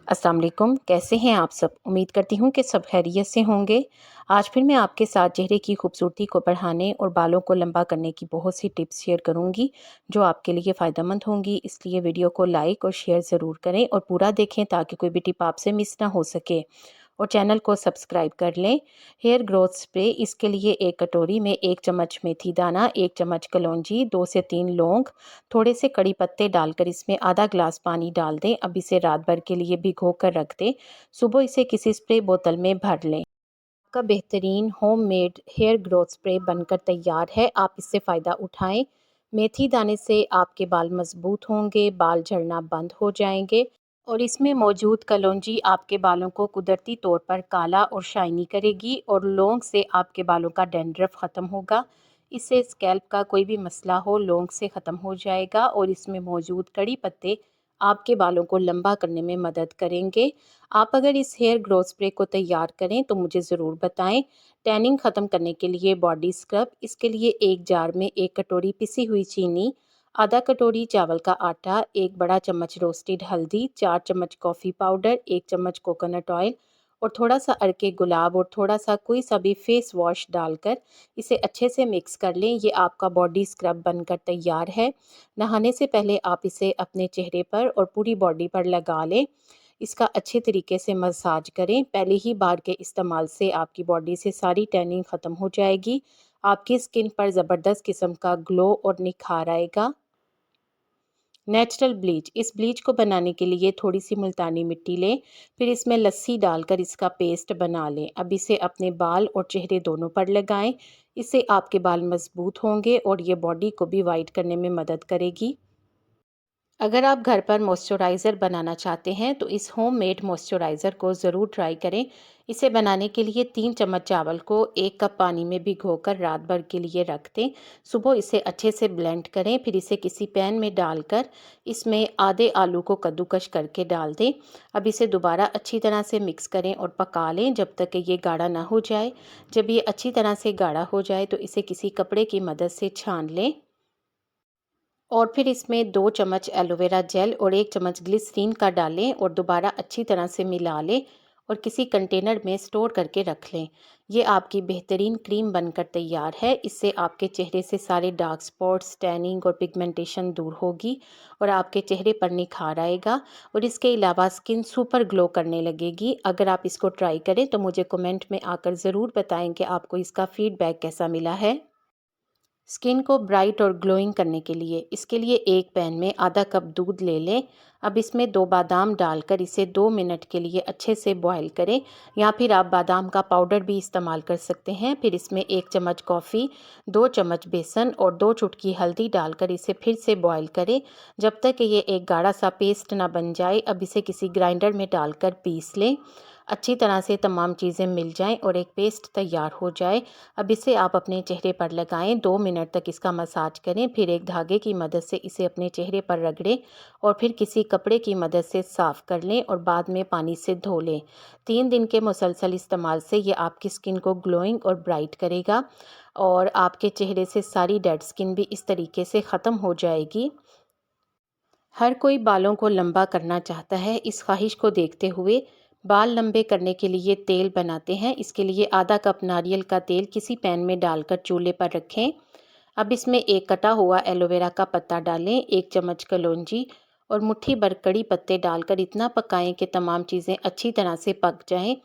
अस्सलाम वालेकुम, कैसे हैं आप सब? उम्मीद करती हूँ कि सब खैरियत से होंगे। आज फिर मैं आपके साथ चेहरे की खूबसूरती को बढ़ाने और बालों को लंबा करने की बहुत सी टिप्स शेयर करूँगी, जो आपके लिए फ़ायदेमंद होंगी। इसलिए वीडियो को लाइक और शेयर ज़रूर करें और पूरा देखें ताकि कोई भी टिप आपसे मिस ना हो सके। और चैनल को सब्सक्राइब कर लें। हेयर ग्रोथ स्प्रे, इसके लिए एक कटोरी में 1 चम्मच मेथी दाना, 1 चम्मच कलौंजी, 2 से 3 लौंग, थोड़े से कड़ी पत्ते डालकर इसमें आधा ग्लास पानी डाल दें। अब इसे रात भर के लिए भिगो कर रख दें। सुबह इसे किसी स्प्रे बोतल में भर लें। आपका बेहतरीन होममेड हेयर ग्रोथ स्प्रे बनकर तैयार है। आप इससे फ़ायदा उठाएं। मेथी दाने से आपके बाल मजबूत होंगे, बाल झड़ना बंद हो जाएंगे और इसमें मौजूद कलौंजी आपके बालों को कुदरती तौर पर काला और शाइनी करेगी और लौंग से आपके बालों का डैंड्रफ ख़त्म होगा। इससे स्कैल्प का कोई भी मसला हो लौंग से ख़त्म हो जाएगा और इसमें मौजूद कड़ी पत्ते आपके बालों को लंबा करने में मदद करेंगे। आप अगर इस हेयर ग्रोथ स्प्रे को तैयार करें तो मुझे ज़रूर बताएं। टैनिंग ख़त्म करने के लिए बॉडी स्क्रब, इसके लिए एक जार में 1 कटोरी पिसी हुई चीनी, आधा कटोरी चावल का आटा, 1 बड़ा चम्मच रोस्टेड हल्दी, 4 चम्मच कॉफ़ी पाउडर, 1 चम्मच कोकोनट ऑयल और थोड़ा सा अर्के गुलाब और थोड़ा सा कोई सा भी फेस वॉश डालकर इसे अच्छे से मिक्स कर लें। ये आपका बॉडी स्क्रब बनकर तैयार है। नहाने से पहले आप इसे अपने चेहरे पर और पूरी बॉडी पर लगा लें। इसका अच्छे तरीके से मसाज करें। पहली ही बार के इस्तेमाल से आपकी बॉडी से सारी टैनिंग ख़त्म हो जाएगी। आपकी स्किन पर ज़बरदस्त किस्म का ग्लो और निखार आएगा। नेचुरल ब्लीच, इस ब्लीच को बनाने के लिए थोड़ी सी मुल्तानी मिट्टी लें, फिर इसमें लस्सी डालकर इसका पेस्ट बना लें। अब इसे अपने बाल और चेहरे दोनों पर लगाएं। इससे आपके बाल मजबूत होंगे और ये बॉडी को भी वाइट करने में मदद करेगी। अगर आप घर पर मॉइस्चराइज़र बनाना चाहते हैं तो इस होममेड मॉइस्चराइज़र को ज़रूर ट्राई करें। इसे बनाने के लिए 3 चम्मच चावल को 1 कप पानी में भिगोकर रात भर के लिए रख दें। सुबह इसे अच्छे से ब्लेंड करें, फिर इसे किसी पैन में डालकर इसमें आधे आलू को कद्दूकश करके डाल दें। अब इसे दोबारा अच्छी तरह से मिक्स करें और पका लें जब तक कि ये गाढ़ा ना हो जाए। जब ये अच्छी तरह से गाढ़ा हो जाए तो इसे किसी कपड़े की मदद से छान लें और फिर इसमें 2 चम्मच एलोवेरा जेल और 1 चम्मच ग्लिसरीन का डालें और दोबारा अच्छी तरह से मिला लें और किसी कंटेनर में स्टोर करके रख लें। ये आपकी बेहतरीन क्रीम बनकर तैयार है। इससे आपके चेहरे से सारे डार्क स्पॉट्स, टैनिंग और पिगमेंटेशन दूर होगी और आपके चेहरे पर निखार आएगा और इसके अलावा स्किन सुपर ग्लो करने लगेगी। अगर आप इसको ट्राई करें तो मुझे कमेंट में आकर ज़रूर बताएं कि आपको इसका फीडबैक कैसा मिला है। स्किन को ब्राइट और ग्लोइंग करने के लिए इसके लिए एक पैन में आधा कप दूध ले लें। अब इसमें 2 बादाम डालकर इसे 2 मिनट के लिए अच्छे से बॉईल करें, या फिर आप बादाम का पाउडर भी इस्तेमाल कर सकते हैं। फिर इसमें 1 चम्मच कॉफ़ी, 2 चम्मच बेसन और 2 चुटकी हल्दी डालकर इसे फिर से बॉईल करें जब तक कि ये एक गाढ़ा सा पेस्ट ना बन जाए। अब इसे किसी ग्राइंडर में डालकर पीस लें। अच्छी तरह से तमाम चीज़ें मिल जाएं और एक पेस्ट तैयार हो जाए। अब इसे आप अपने चेहरे पर लगाएं, 2 मिनट तक इसका मसाज करें, फिर एक धागे की मदद से इसे अपने चेहरे पर रगड़ें और फिर किसी कपड़े की मदद से साफ़ कर लें और बाद में पानी से धो लें। 3 दिन के मुसलसल इस्तेमाल से ये आपकी स्किन को ग्लोइंग और ब्राइट करेगा और आपके चेहरे से सारी डेड स्किन भी इस तरीके से ख़त्म हो जाएगी। हर कोई बालों को लंबा करना चाहता है। इस ख्वाहिश को देखते हुए बाल लंबे करने के लिए तेल बनाते हैं। इसके लिए आधा कप नारियल का तेल किसी पैन में डालकर चूल्हे पर रखें। अब इसमें एक कटा हुआ एलोवेरा का पत्ता डालें, 1 चम्मच कलौंजी और मुट्ठी भर कड़ी पत्ते डालकर इतना पकाएं कि तमाम चीज़ें अच्छी तरह से पक जाएं।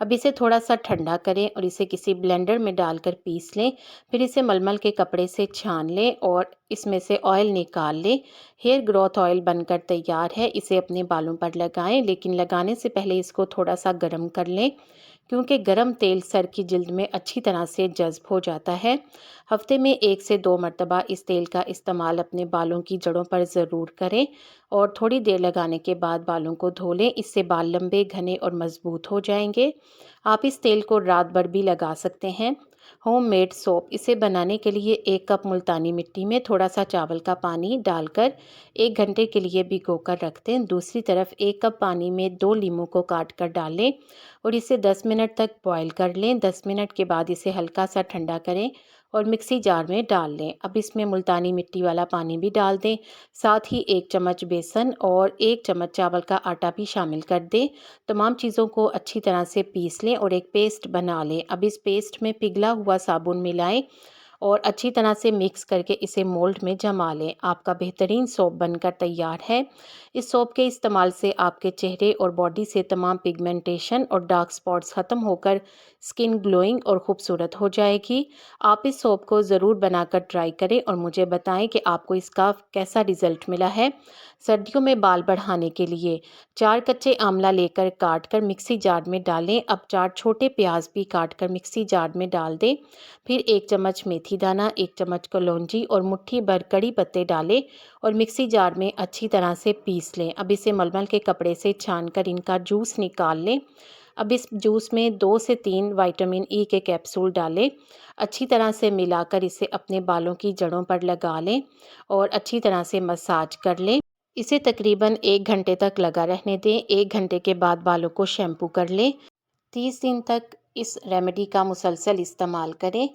अब इसे थोड़ा सा ठंडा करें और इसे किसी ब्लेंडर में डालकर पीस लें। फिर इसे मलमल के कपड़े से छान लें और इसमें से ऑयल निकाल लें। हेयर ग्रोथ ऑयल बनकर तैयार है। इसे अपने बालों पर लगाएं, लेकिन लगाने से पहले इसको थोड़ा सा गर्म कर लें, क्योंकि गर्म तेल सर की जिल्द में अच्छी तरह से जज्ब हो जाता है। हफ्ते में 1 से 2 मरतबा इस तेल का इस्तेमाल अपने बालों की जड़ों पर ज़रूर करें और थोड़ी देर लगाने के बाद बालों को धो लें। इससे बाल लंबे, घने और मजबूत हो जाएंगे। आप इस तेल को रात भर भी लगा सकते हैं। होममेड सोप, इसे बनाने के लिए 1 कप मुल्तानी मिट्टी में थोड़ा सा चावल का पानी डालकर 1 घंटे के लिए भिगो कर रख दें। दूसरी तरफ 1 कप पानी में 2 लीमू को काट कर डालें और इसे 10 मिनट तक बॉईल कर लें। 10 मिनट के बाद इसे हल्का सा ठंडा करें और मिक्सी जार में डाल लें। अब इसमें मुल्तानी मिट्टी वाला पानी भी डाल दें। साथ ही 1 चम्मच बेसन और 1 चम्मच चावल का आटा भी शामिल कर दें। तमाम चीज़ों को अच्छी तरह से पीस लें और एक पेस्ट बना लें। अब इस पेस्ट में पिघला हुआ साबुन मिलाएं और अच्छी तरह से मिक्स करके इसे मोल्ड में जमा लें। आपका बेहतरीन सोप बनकर तैयार है। इस सोप के इस्तेमाल से आपके चेहरे और बॉडी से तमाम पिगमेंटेशन और डार्क स्पॉट्स ख़त्म होकर स्किन ग्लोइंग और ख़ूबसूरत हो जाएगी। आप इस सोप को ज़रूर बनाकर ट्राई करें और मुझे बताएं कि आपको इसका कैसा रिज़ल्ट मिला है। सर्दियों में बाल बढ़ाने के लिए 4 कच्चे आंवला लेकर काट कर मिक्सी जार में डालें। अब 4 छोटे प्याज भी काट कर मिक्सी जार में डाल दें। फिर 1 चम्मच मेथी दाना, 1 चम्मच कलौंजी और मुट्ठी भर कड़ी पत्ते डालें और मिक्सी जार में अच्छी तरह से पीस लें। अब इसे मलमल के कपड़े से छानकर इनका जूस निकाल लें। अब इस जूस में 2 से 3 विटामिन ई के कैप्सूल डालें। अच्छी तरह से मिलाकर इसे अपने बालों की जड़ों पर लगा लें और अच्छी तरह से मसाज कर लें। इसे तकरीबन 1 घंटे तक लगा रहने दें। 1 घंटे के बाद बालों को शैम्पू कर लें। 30 दिन तक इस रेमेडी का मुसलसल इस्तेमाल करें।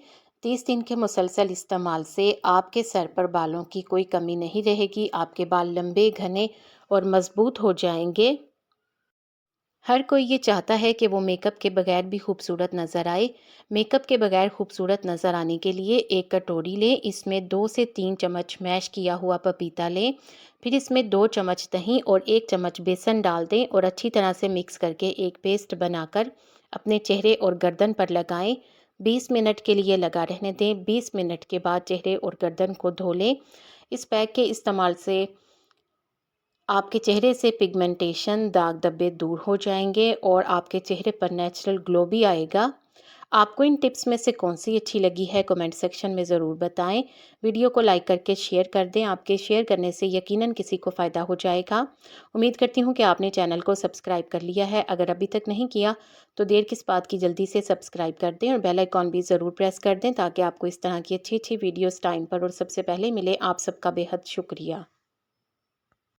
30 दिन के मुसलसल इस्तेमाल से आपके सर पर बालों की कोई कमी नहीं रहेगी। आपके बाल लंबे, घने और मज़बूत हो जाएंगे। हर कोई ये चाहता है कि वो मेकअप के बगैर भी खूबसूरत नज़र आए। मेकअप के बगैर खूबसूरत नज़र आने के लिए एक कटोरी लें। इसमें 2 से 3 चम्मच मैश किया हुआ पपीता लें। फिर इसमें 2 चम्मच दही और 1 चम्मच बेसन डाल दें और अच्छी तरह से मिक्स करके एक पेस्ट बनाकर अपने चेहरे और गर्दन पर लगाएं। 20 मिनट के लिए लगा रहने दें। 20 मिनट के बाद चेहरे और गर्दन को धो लें। इस पैक के इस्तेमाल से आपके चेहरे से पिगमेंटेशन, दाग धब्बे दूर हो जाएंगे और आपके चेहरे पर नेचुरल ग्लो भी आएगा। आपको इन टिप्स में से कौन सी अच्छी लगी है कमेंट सेक्शन में ज़रूर बताएं। वीडियो को लाइक करके शेयर कर दें। आपके शेयर करने से यकीनन किसी को फ़ायदा हो जाएगा। उम्मीद करती हूँ कि आपने चैनल को सब्सक्राइब कर लिया है। अगर अभी तक नहीं किया तो देर किस बात की, जल्दी से सब्सक्राइब कर दें और बेल आइकॉन भी ज़रूर प्रेस कर दें ताकि आपको इस तरह की अच्छी अच्छी वीडियोज़ टाइम पर और सबसे पहले मिले। आप सबका बेहद शुक्रिया।